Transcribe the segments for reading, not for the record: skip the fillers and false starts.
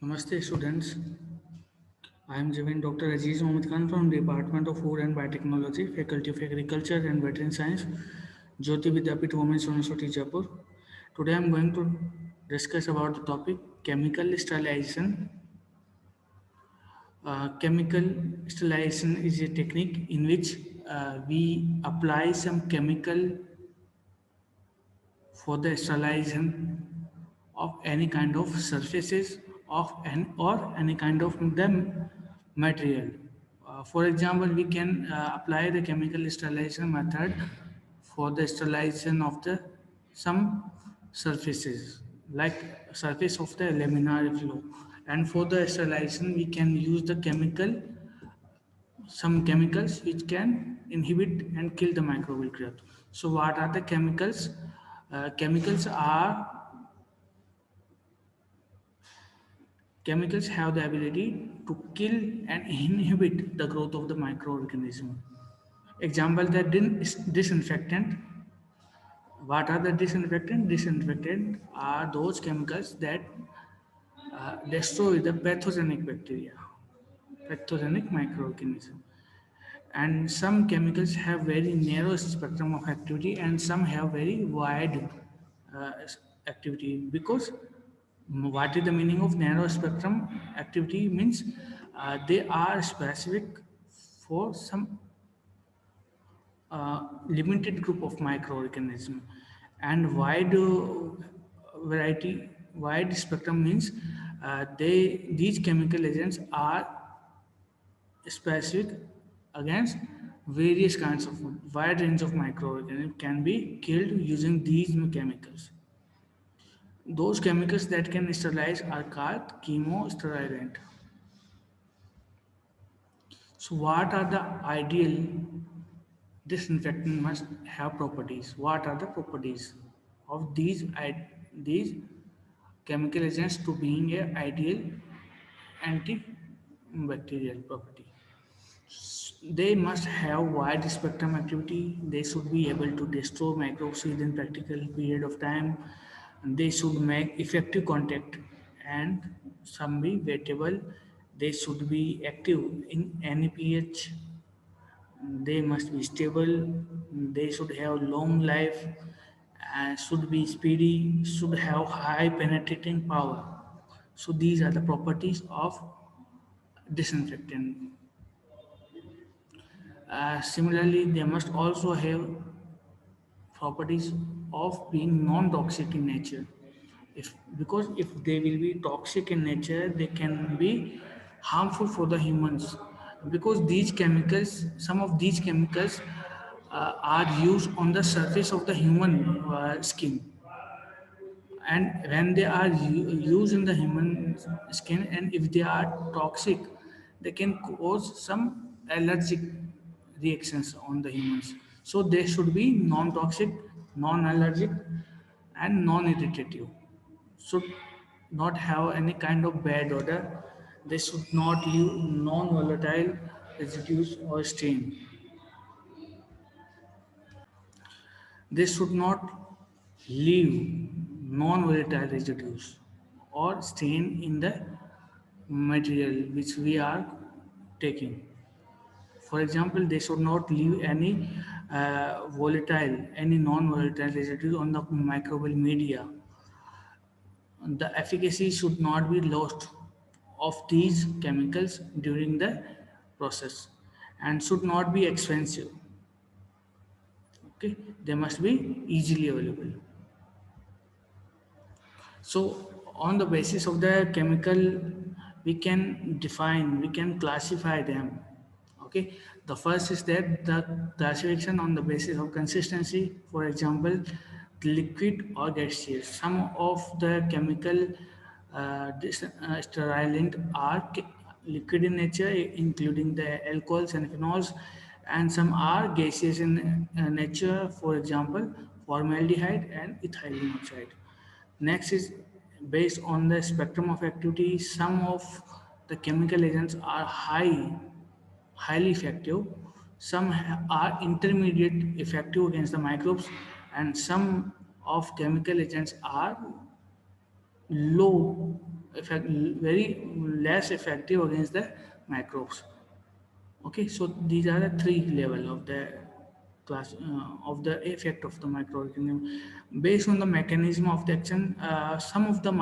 Namaste students. I am Javin Dr. Aziz Mohammed Khan from Department of Food and Biotechnology, Faculty of Agriculture and Veterinary Science, Jyoti Vidyapit Women's University, Jaipur. Today I am going to discuss about the topic chemical sterilization. Chemical sterilization is a technique in which we apply some chemical for the sterilization of any kind of surfaces of any kind of them material. For example, we can apply the chemical sterilization method for the sterilization of the some surfaces like surface of the laminar flow, and for the sterilization we can use the some chemicals which can inhibit and kill the microbial growth. So, what are the chemicals? Chemicals have the ability to kill and inhibit the growth of the microorganism. Example: the disinfectant. What are the disinfectant? Disinfectant are those chemicals that destroy the pathogenic bacteria, pathogenic microorganism. And some chemicals have very narrow spectrum of activity and some have very wide uh, activity. Because what is the meaning of narrow spectrum activity means they are specific for some limited group of microorganism, and variety wide spectrum means these chemical agents are specific against various kinds of wide range of microorganisms can be killed using these chemicals. Those chemicals that can sterilize are called chemosterilant. So, what are the ideal disinfectant must have properties? What are the properties of these chemical agents to being a ideal antibacterial property? They must have wide spectrum activity. They should be able to destroy microbes within practical period of time. They should make effective contact and some be wettable. They should be active in any pH. They must be stable. They should have long life and should be speedy. Should have high penetrating power. So these are the properties of disinfectant. Similarly, they must also have properties of being non-toxic in nature. Because if they will be toxic in nature, they can be harmful for the humans. Because these chemicals, some of these chemicals are used on the surface of the human skin, and when they are used in the human skin, and if they are toxic, they can cause some allergic reactions on the humans. So they should be non-toxic, non-allergic, and non-irritative. Should not have any kind of bad odor. They should not leave non-volatile residues or stain. They should not leave non-volatile residues or stain in the material which we are taking. For example, they should not leave any any non-volatile residue on the microbial media. The efficacy should not be lost of these chemicals during the process and should not be expensive. Okay, they must be easily available. So, on the basis of the chemical, we can classify them. Okay, the first is that the classification on the basis of consistency. For example, liquid or gaseous. Some of the chemical sterilant are liquid in nature, including the alcohols and phenols, and some are gaseous in nature. For example, formaldehyde and ethylene oxide. Next is based on the spectrum of activity. Some of the chemical agents are highly effective. Some are intermediate effective against the microbes, and some of chemical agents are low effect, very less effective against the microbes. Okay, so these are the three level of the class of the effect of the microorganism. Based on the mechanism of the action, some of the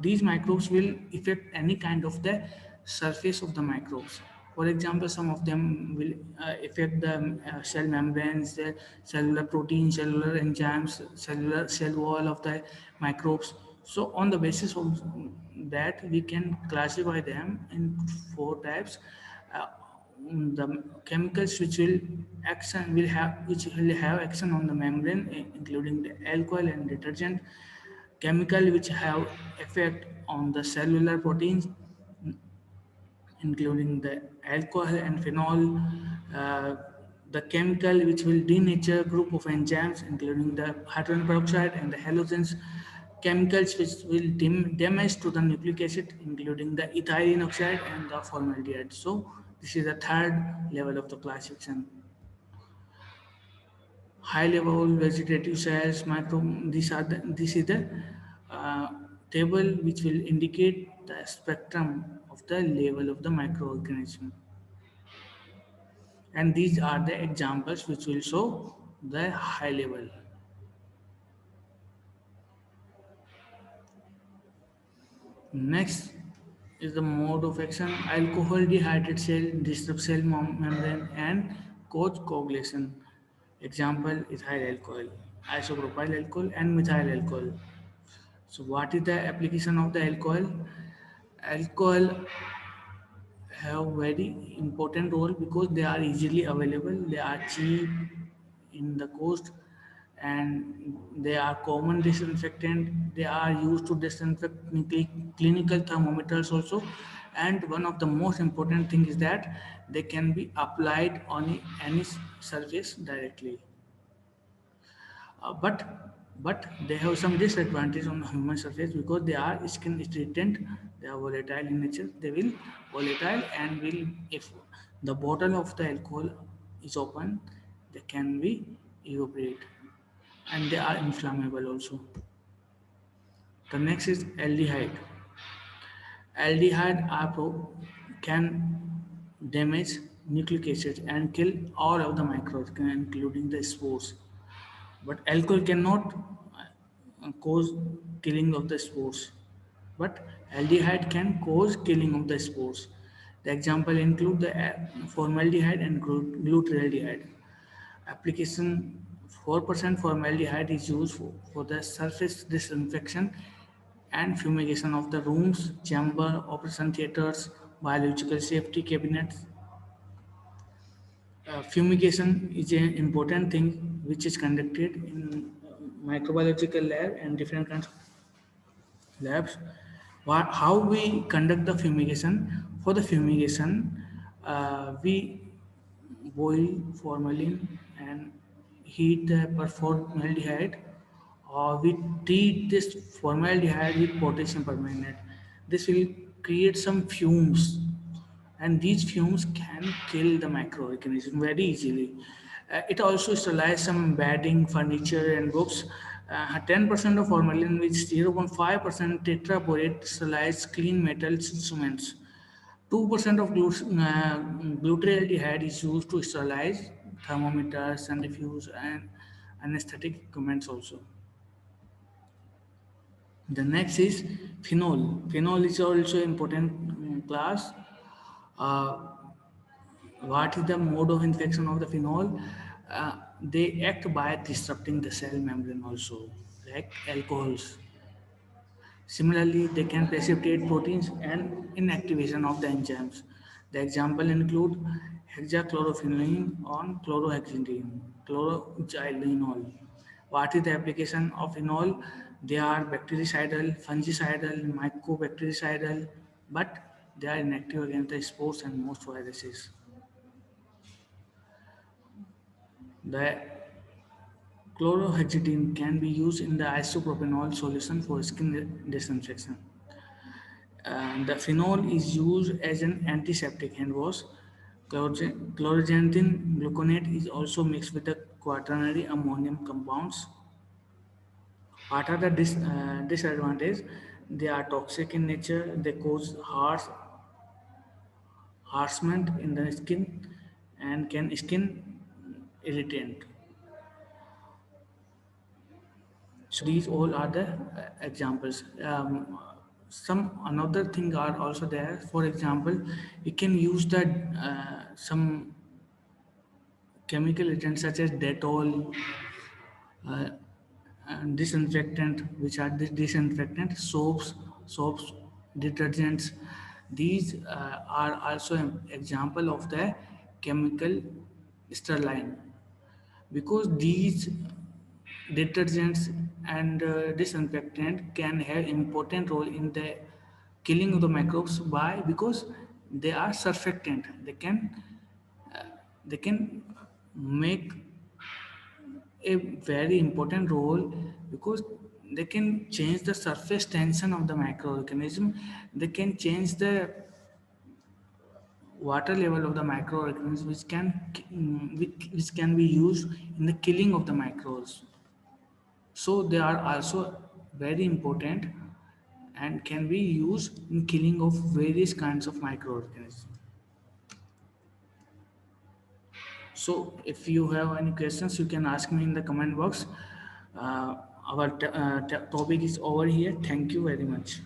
these microbes will affect any kind of the surface of the microbes. For example, some of them will affect the cell membranes, the cellular protein, cellular enzymes, cellular cell wall of the microbes. So on the basis of that, we can classify them in four types. Uh, the chemicals which will have action on the membrane, including the alcohol and detergent. Chemical which have effect on the cellular proteins, including the alcohol and phenol. uh, the chemical which will denature group of enzymes, including the hydrogen peroxide and the halogens. Chemicals which will damage to the nucleic acid, including the ethylene oxide and the formaldehyde. So this is the third level of the classification. High level vegetative cells, micro. This is the uh, table which will indicate the spectrum of the level of the microorganism, and these are the examples which will show the high level. Next is the mode of action. Alcohol dehydrated cell disrupt cell membrane and cause coagulation. Example: ethyl alcohol, isopropyl alcohol, and methyl alcohol. So what is the application of the alcohol? Alcohol have very important role because they are easily available, they are cheap in the cost, and they are common disinfectant. They are used to disinfect clinical thermometers also. And one of the most important thing is that they can be applied on any surface directly. Uh, but but they have some disadvantage on the human surface because they are skin irritant. They are volatile in nature. They will volatile and will, if the bottle of the alcohol is open, they can be evaporate, and they are inflammable also. The next is aldehyde. Aldehyde can damage nucleic acids and kill all of the microbes, including the spores. But alcohol cannot cause killing of the spores. But aldehyde can cause killing of the spores. The example include the formaldehyde and glutaraldehyde. Application: 4% formaldehyde is used for the surface disinfection and fumigation of the rooms, chamber, operation theaters, biological safety cabinets. Fumigation is an important thing which is conducted in microbiological lab and different kinds of labs. How we conduct the fumigation? For the fumigation, we boil formalin and heat the formaldehyde, or we treat this formaldehyde with potassium permanganate. This will create some fumes, and these fumes can kill the microorganism very easily. It also sterilize some bedding, furniture, and books. 10% of formalin with 0.5% tetraborate sterilize clean metal instruments. 2% of glutaraldehyde is used to sterilize thermometers, centrifuges, and anesthetic equipments also. The next is phenol. Phenol is also important class. Uh, what is the mode of infection of the phenol? They act by disrupting the cell membrane also, like alcohols. Similarly, they can precipitate proteins and inactivation of the enzymes. The example include hexachlorophenoline on chlorohexidine, chlorogylinol. What is the application of phenol? They are bactericidal, fungicidal, mycobactericidal, but they are inactive against the spores and most viruses. The chlorohexidine can be used in the isopropanol solution for skin disinfection. The phenol is used as an antiseptic hand wash. Chloroxanthin gluconate is also mixed with the quaternary ammonium compounds. What are the disadvantages? They are toxic in nature. They cause harassment in the skin and can skin irritant. So these all are the examples. Some another thing are also there. For example, we can use the some chemical agents such as Dettol, uh, and disinfectant, which are disinfectant soaps, detergents. These are also an example of the chemical sterline, because these detergents and disinfectant can have important role in the killing of the microbes. Why? Because they are surfactant. They can make a very important role, because they can change the surface tension of the microorganism. They can change the water level of the microorganisms, which can be used in the killing of the microbes. So they are also very important and can be used in killing of various kinds of microorganisms. So if you have any questions, you can ask me in the comment box. Our topic is over here. Thank you very much.